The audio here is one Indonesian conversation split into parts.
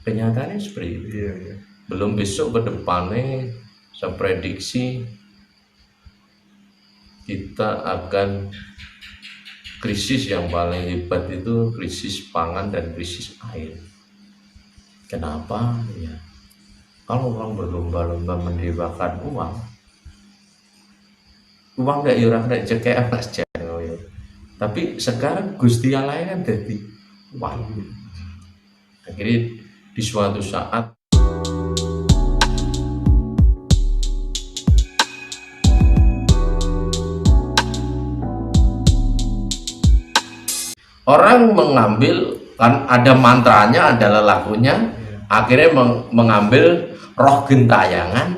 Kenyataannya seperti itu. Belum besok ke depannya saya prediksi kita akan krisis yang paling hebat itu krisis pangan dan krisis air. Kenapa? Ya, kalau orang berlomba-lomba mendewakan uang gak yurang gak cekek mas jangan. Tapi sekarang Gusti Allah kan jadi uang. Akhirnya di suatu saat orang mengambil, kan ada mantranya, ada lelakunya, akhirnya mengambil roh gentayangan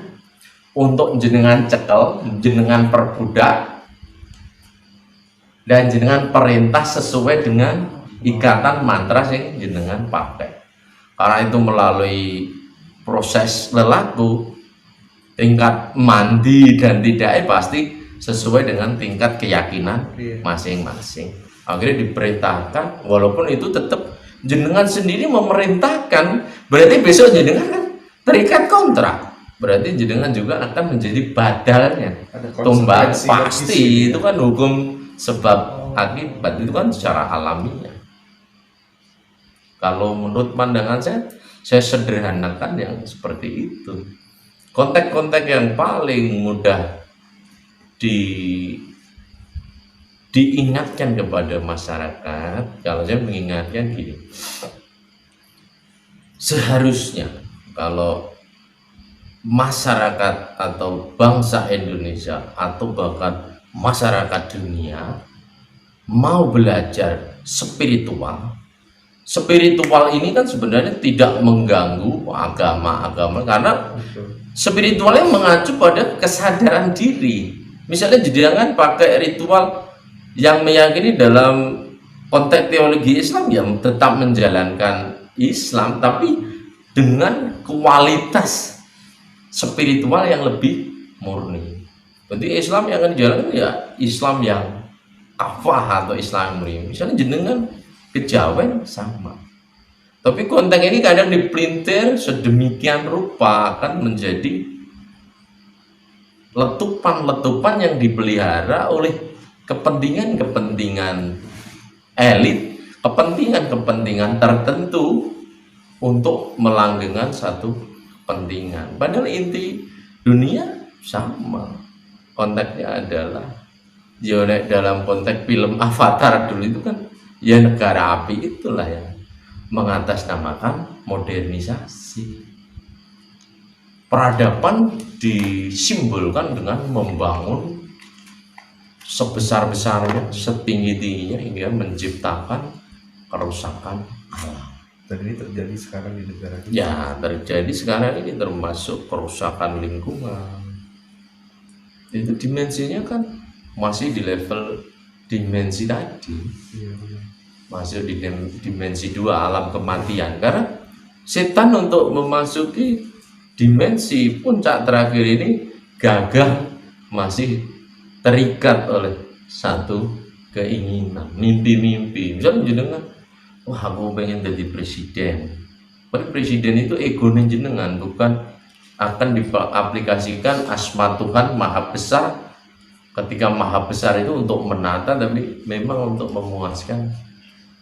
untuk jenengan cekel, jenengan perbudak, dan jenengan perintah sesuai dengan ikatan mantra yang jenengan pakai. Karena itu melalui proses lelaku, tingkat mandi dan tidaknya pasti sesuai dengan tingkat keyakinan masing-masing. Akhirnya diperintahkan, walaupun itu tetap jenengan sendiri memerintahkan, berarti besok jenengan kan terikat kontrak, berarti jenengan juga akan menjadi badalnya, tumbal pasti. Itu kan hukum sebab akibat, itu kan secara alamiah. Kalau menurut pandangan saya sederhanakan yang seperti itu. Konteks-konteks yang paling mudah diingatkan kepada masyarakat, kalau saya mengingatkan gini, seharusnya kalau masyarakat atau bangsa Indonesia atau bahkan masyarakat dunia mau belajar spiritual ini kan sebenarnya tidak mengganggu agama karena spiritualnya mengacu pada kesadaran diri. Misalnya jangan pakai ritual yang meyakini dalam konteks teologi Islam yang tetap menjalankan Islam, tapi dengan kualitas spiritual yang lebih murni. Berarti Islam yang akan dijalankan ya Islam yang kafah atau Islam yang murni. Misalnya jenengan kejawen sama, tapi konteks ini kadang dipelintir sedemikian rupa akan menjadi letupan-letupan yang dipelihara oleh kepentingan-kepentingan elit, kepentingan-kepentingan tertentu untuk melanggengkan satu kepentingan. Padahal inti dunia sama. Konteksnya adalah ya dalam konteks film Avatar dulu itu kan ya negara api itulah yang mengatasnamakan modernisasi. Peradaban disimbolkan dengan membangun sebesar-besarnya, setinggi-tingginya hingga menciptakan kerusakan alam. Dan ini terjadi sekarang di negara kita. Ya, terjadi sekarang ini termasuk kerusakan lingkungan. Itu dimensinya kan masih di level dimensi tadi. Masuk di dimensi 2 alam kematian. Karena setan untuk memasuki dimensi puncak terakhir ini gagah masih terikat oleh satu keinginan, mimpi-mimpi. Misalnya jenengan, wah aku pengen jadi presiden. Padahal presiden itu egonya jenengan, bukan akan diaplikasikan asma Tuhan Maha Besar. Ketika Maha Besar itu untuk menata, tapi memang untuk memuaskan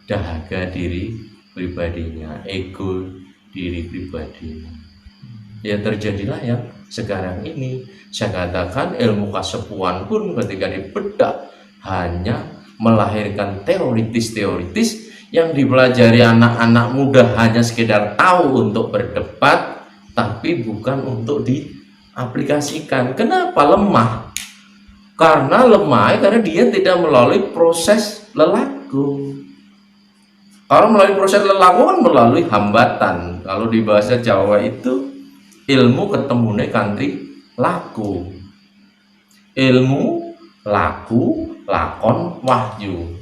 dahaga diri pribadinya, ego diri pribadinya. Ya terjadilah yang sekarang ini. Saya katakan ilmu kasepuan pun ketika dibedah hanya melahirkan teoritis yang dipelajari anak-anak muda hanya sekedar tahu untuk berdebat, tapi bukan untuk diaplikasikan. Kenapa lemah? Karena dia tidak melalui proses lelaku. Kalau melalui proses lelaku kan melalui hambatan. Kalau di bahasa Jawa itu ilmu ketemune kanthi laku. Ilmu, laku, lakon, wahyu.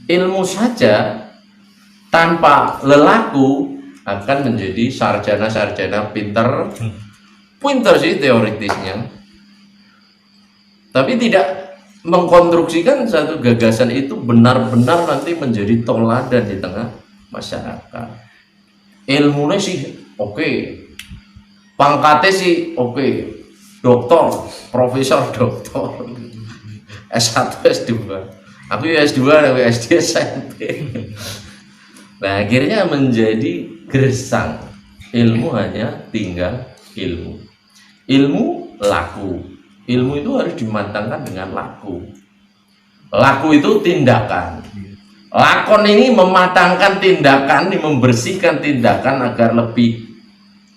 Ilmu saja tanpa lelaku akan menjadi sarjana-sarjana pinter sih teoritisnya, tapi tidak mengkonstruksikan satu gagasan itu benar-benar nanti menjadi toladan di tengah masyarakat. ilmunya sih oke, pangkatnya sih oke, doktor, profesor doktor, S1 S2. Aku ya S2 tapi SD SMP. Nah akhirnya menjadi gersang. Ilmu hanya tinggal ilmu. Ilmu laku. Ilmu itu harus dimatangkan dengan laku. Laku itu tindakan. Lakon ini mematangkan tindakan, ini membersihkan tindakan agar lebih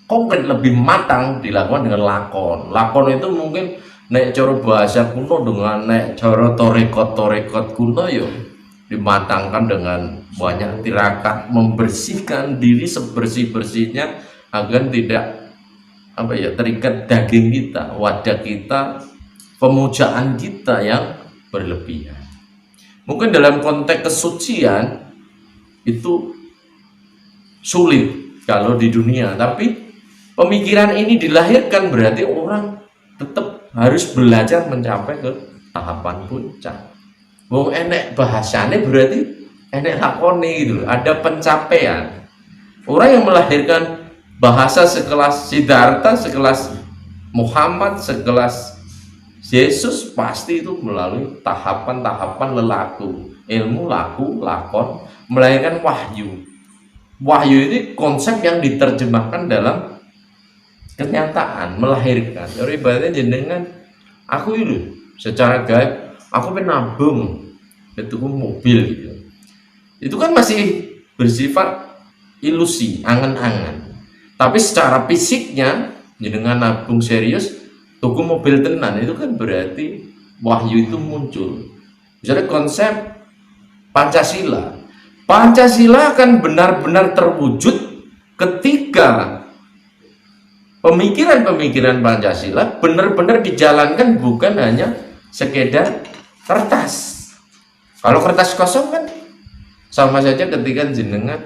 konkret, lebih matang dilakukan dengan lakon. Lakon itu mungkin nek cara bahasa kuno dengan nek cara torekot kuno yo dimatangkan dengan banyak tirakat, membersihkan diri sebersih-bersihnya agar tidak terikat daging kita, wadah kita, pemujaan kita yang berlebihan. Mungkin dalam konteks kesucian itu sulit kalau di dunia, tapi pemikiran ini dilahirkan berarti orang tetap harus belajar mencapai ke tahapan puncak. Wong enek bahasane berarti enek lakoni gitu, ada pencapaian. Orang yang melahirkan bahasa sekelas Siddhartha, sekelas Muhammad, sekelas Yesus pasti itu melalui tahapan-tahapan lelaku, ilmu laku, lakon, melahirkan wahyu. Wahyu ini konsep yang diterjemahkan dalam kenyataan, melahirkan. Jadi ibaratnya jenengan aku itu secara gaib aku nabung itu mobil gitu. Itu kan masih bersifat ilusi, angan-angan. Tapi secara fisiknya jenengan nabung serius tuku mobil tenan itu kan berarti wahyu itu muncul. Misalnya konsep Pancasila. Pancasila akan benar-benar terwujud ketika pemikiran-pemikiran Pancasila benar-benar dijalankan, bukan hanya sekedar kertas. Kalau kertas kosong kan sama saja ketika jenengan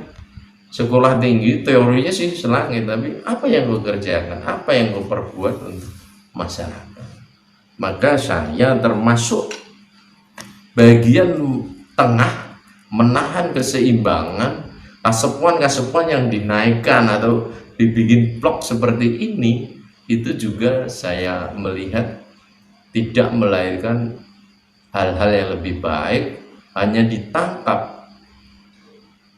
sekolah tinggi, teorinya sih selangit, tapi apa yang gue kerjakan, apa yang gue perbuat untuk masyarakat. Maka saya termasuk bagian tengah menahan keseimbangan, kasepuan yang dinaikkan atau dibikin blok seperti ini, itu juga saya melihat tidak melahirkan hal-hal yang lebih baik, hanya ditangkap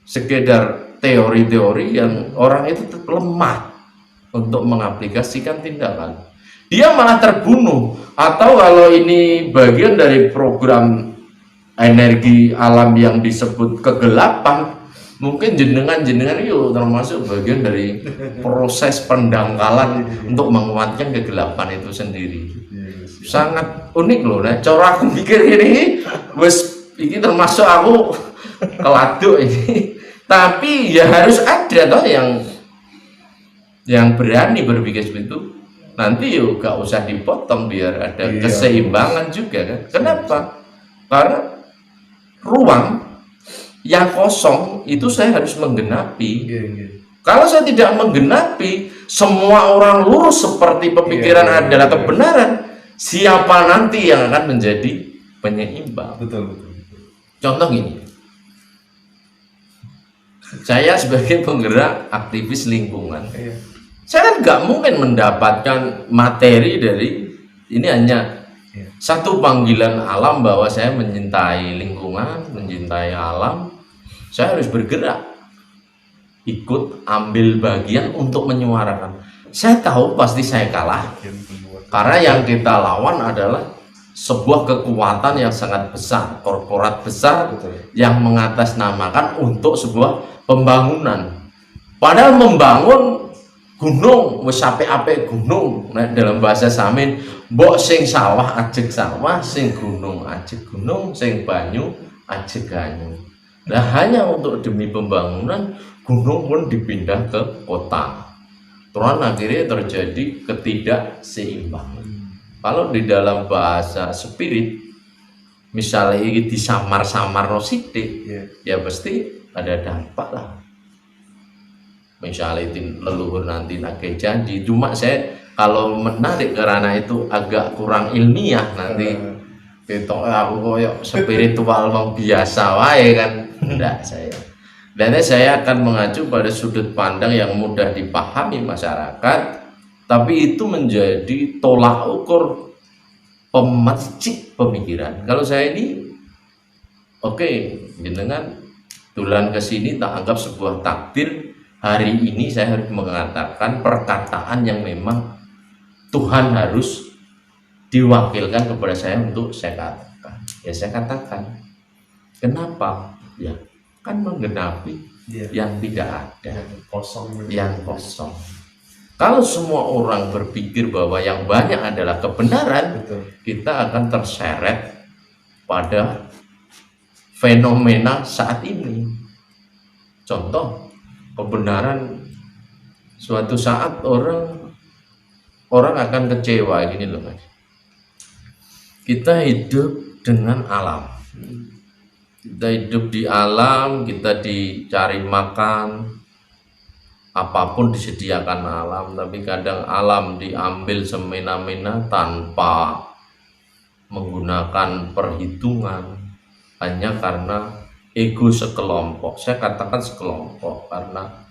sekedar teori-teori yang orang itu tetap lemah untuk mengaplikasikan tindakan. Dia malah terbunuh. Atau kalau ini bagian dari program energi alam yang disebut kegelapan, mungkin jenengan yuk termasuk bagian dari proses pendangkalan untuk menguatkan kegelapan itu sendiri. Sangat unik loh, nah cara aku mikir ini wes ini termasuk aku keladuk ini. Tapi ya harus ada toh yang berani berpikir seperti itu. Nanti yuk gak usah dipotong biar ada keseimbangan juga kan. Kenapa? Karena ruang yang kosong itu saya harus menggenapi. Kalau saya tidak menggenapi, semua orang lurus seperti pemikiran adalah kebenaran, siapa nanti yang akan menjadi penyeimbang? Betul. Contoh gini, saya sebagai penggerak aktivis lingkungan, saya kan nggak mungkin mendapatkan materi dari ini, hanya satu panggilan alam bahwa saya mencintai lingkungan, mencintai alam. Saya harus bergerak, ikut ambil bagian untuk menyuarakan. Saya tahu pasti saya kalah, karena yang kita lawan adalah sebuah kekuatan yang sangat besar, korporat besar yang mengatasnamakan untuk sebuah pembangunan. Padahal membangun gunung, wis apik-apik gunung, nah, dalam bahasa Samin, mbok sing sawah ajeg sawah, sing gunung ajeg gunung, sing banyu ajeg banyu. Nah hanya untuk demi pembangunan, gunung pun dipindah ke kota. Terus akhirnya terjadi ketidakseimbangan. Kalau di dalam bahasa spirit, misalnya ini disamar-samar sidik, ya pasti ada dampak lah. Misalnya leluhur nanti nagih janji, cuma saya kalau menarik karena itu agak kurang ilmiah nanti kita aku koyok spiritual wong biasa wae kan, enggak saya. Dan saya akan mengacu pada sudut pandang yang mudah dipahami masyarakat, tapi itu menjadi tolak ukur pemercik pemikiran. Kalau saya ini, oke, jenengan tulan ke sini tak anggap sebuah takdir. Hari ini saya harus mengatakan perkataan yang memang Tuhan harus diwakilkan kepada saya untuk saya katakan. Ya saya katakan. Kenapa? Ya kan menggenapi yang tidak ada, yang kosong. Kalau semua orang berpikir bahwa yang banyak adalah kebenaran, betul, kita akan terseret pada fenomena saat ini. Contoh, kebenaran suatu saat orang akan kecewa gini loh Mas. Kita hidup dengan alam. Kita hidup di alam, kita dicari makan, apapun disediakan alam, tapi kadang alam diambil semena-mena tanpa menggunakan perhitungan, hanya karena ego sekelompok. Saya katakan sekelompok karena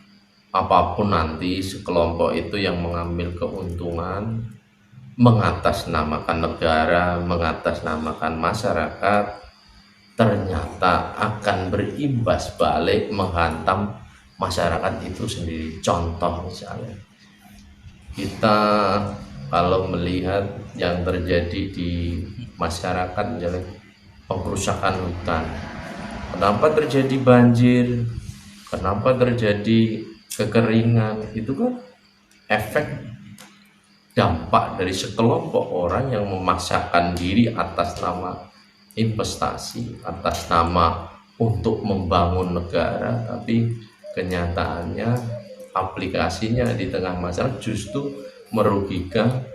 apapun nanti sekelompok itu yang mengambil keuntungan, mengatasnamakan negara, mengatasnamakan masyarakat, ternyata akan berimbas balik menghantam masyarakat itu sendiri. Contoh misalnya, kita kalau melihat yang terjadi di masyarakat, misalnya pengrusakan hutan, kenapa terjadi banjir, kenapa terjadi kekeringan, itu kan efek dampak dari sekelompok orang yang memaksakan diri atas nama investasi, atas nama untuk membangun negara, tapi kenyataannya aplikasinya di tengah masyarakat justru merugikan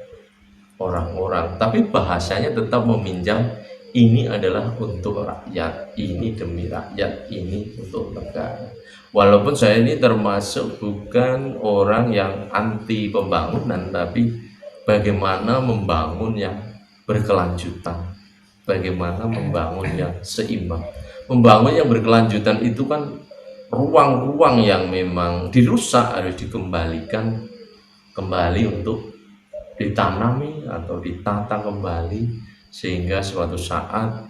orang-orang. Tapi bahasanya tetap meminjam, ini adalah untuk rakyat, ini demi rakyat, ini untuk negara. Walaupun saya ini termasuk bukan orang yang anti pembangunan, tapi bagaimana membangun yang berkelanjutan, bagaimana membangun yang seimbang. Membangun yang berkelanjutan itu kan ruang-ruang yang memang dirusak harus dikembalikan kembali untuk ditanami atau ditata kembali, sehingga suatu saat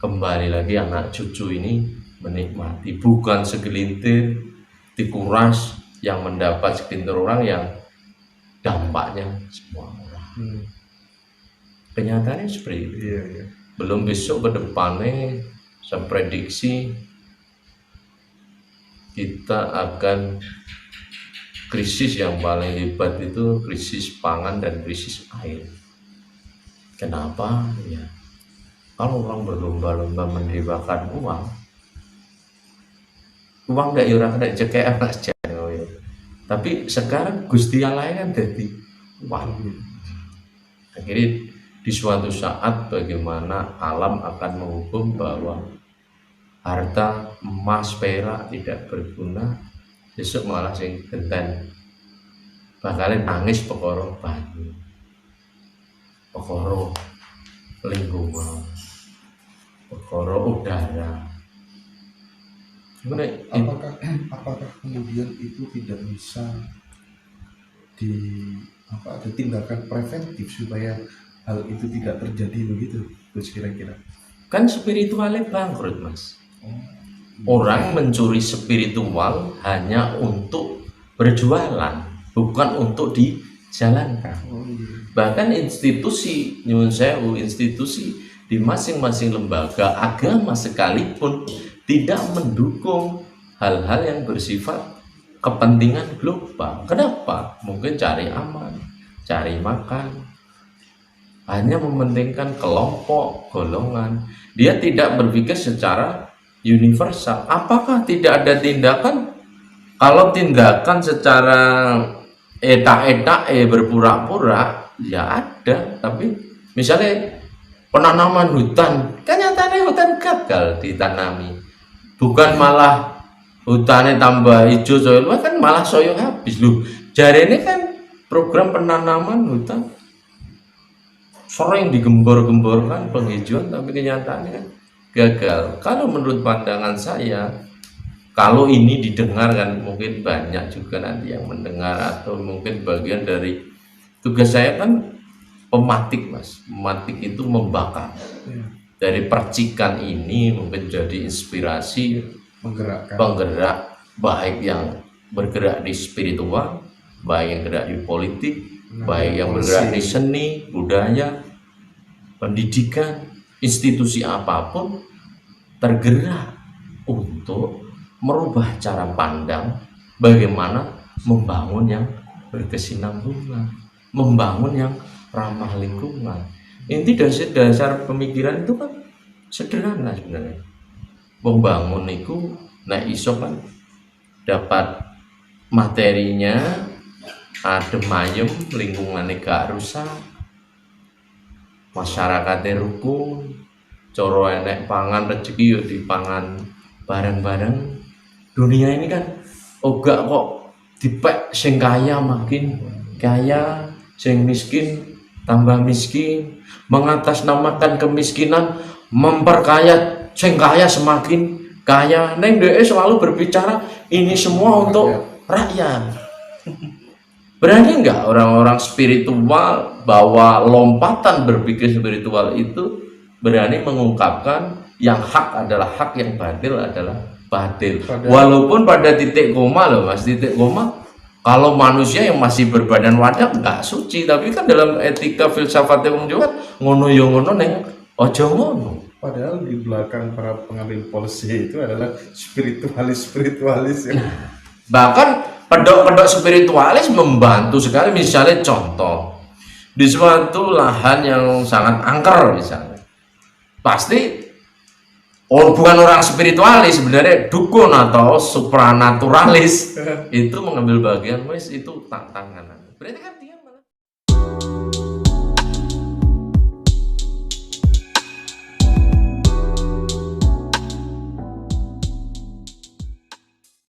kembali lagi anak cucu ini menikmati, bukan segelintir dikuras yang mendapat segelintir orang yang dampaknya semua orang. Kenyataannya seperti itu. Belum besok ke depannya saya prediksi kita akan krisis yang paling hebat itu krisis pangan dan krisis air. Kenapa? Ya, kalau orang berlomba-lomba mendewakan uang gak ora kena cekek aja. Tapi sekarang Gusti Allah kan jadi uang. Akhirnya di suatu saat bagaimana alam akan menghukum bahwa harta emas perak tidak berguna, besok malah sing genten bakalnya nangis perkara banyu, perkara lingkungan, perkara udara. Apakah kemudian itu tidak bisa ada tindakan preventif supaya hal itu tidak terjadi begitu, terus kira-kira? Kan spiritualnya bangkrut Mas. Orang mencuri spiritual hanya untuk berjualan, bukan untuk dijalankan. Bahkan institusi, nyuwun sewu, institusi di masing-masing lembaga agama sekalipun tidak mendukung hal-hal yang bersifat kepentingan global. Kenapa? Mungkin cari aman, cari makan, hanya mementingkan kelompok, golongan. Dia tidak berpikir secara universal. Apakah tidak ada tindakan? Kalau tindakan secara etak-etak berpura-pura, ya ada. Tapi misalnya penanaman hutan, kan nyatanya hutan gagal ditanami. Bukan malah hutannya tambah hijau soyo, kan malah soyo habis loh. Jari ini kan program penanaman hutan sering digembor-gemborkan penghijauan, tapi kenyataannya kan gagal. Kalau menurut pandangan saya, Kalau ini didengar kan mungkin banyak juga nanti yang mendengar, atau mungkin bagian dari tugas saya kan pematik mas. Pematik itu membakar. Dari percikan ini mungkin jadi inspirasi, Menggerakkan. penggerak, baik yang bergerak di spiritual, baik yang bergerak di politik, baik yang bergerak di seni, budaya, pendidikan, institusi apapun tergerak untuk merubah cara pandang bagaimana membangun yang berkesinambungan, membangun yang ramah lingkungan. Inti dasar pemikiran itu kan sederhana sebenarnya. Membangun itu nek iso kan dapat materinya adem ayem, lingkungannya gak rusak, masyarakatnya rukun, coro enek pangan rezeki yuk dipangan bareng-bareng. Dunia ini kan ogak kok dipek sing kaya makin kaya, sing miskin tambah miskin, mengatasnamakan kemiskinan, memperkaya sing kaya semakin kaya. Neng DE selalu berbicara ini semua untuk rakyat. Berani nggak orang-orang spiritual bahwa lompatan berpikir spiritual itu berani mengungkapkan yang hak adalah hak, yang batil adalah batil. Walaupun pada titik koma loh mas, titik koma kalau manusia yang masih berbadan wadah nggak suci, tapi kan dalam etika filsafatnya wong Jawa ngono yo ngono neng ojo ngono. Padahal di belakang para pengambil polisi itu adalah spiritualis ya. Bahkan pedok-pedok spiritualis membantu sekali. Misalnya contoh di suatu lahan yang sangat angker misalnya, pasti bukan orang spiritualis sebenarnya, dukun atau supranaturalis itu mengambil bagian, wes itu tantangan. Berarti kan dia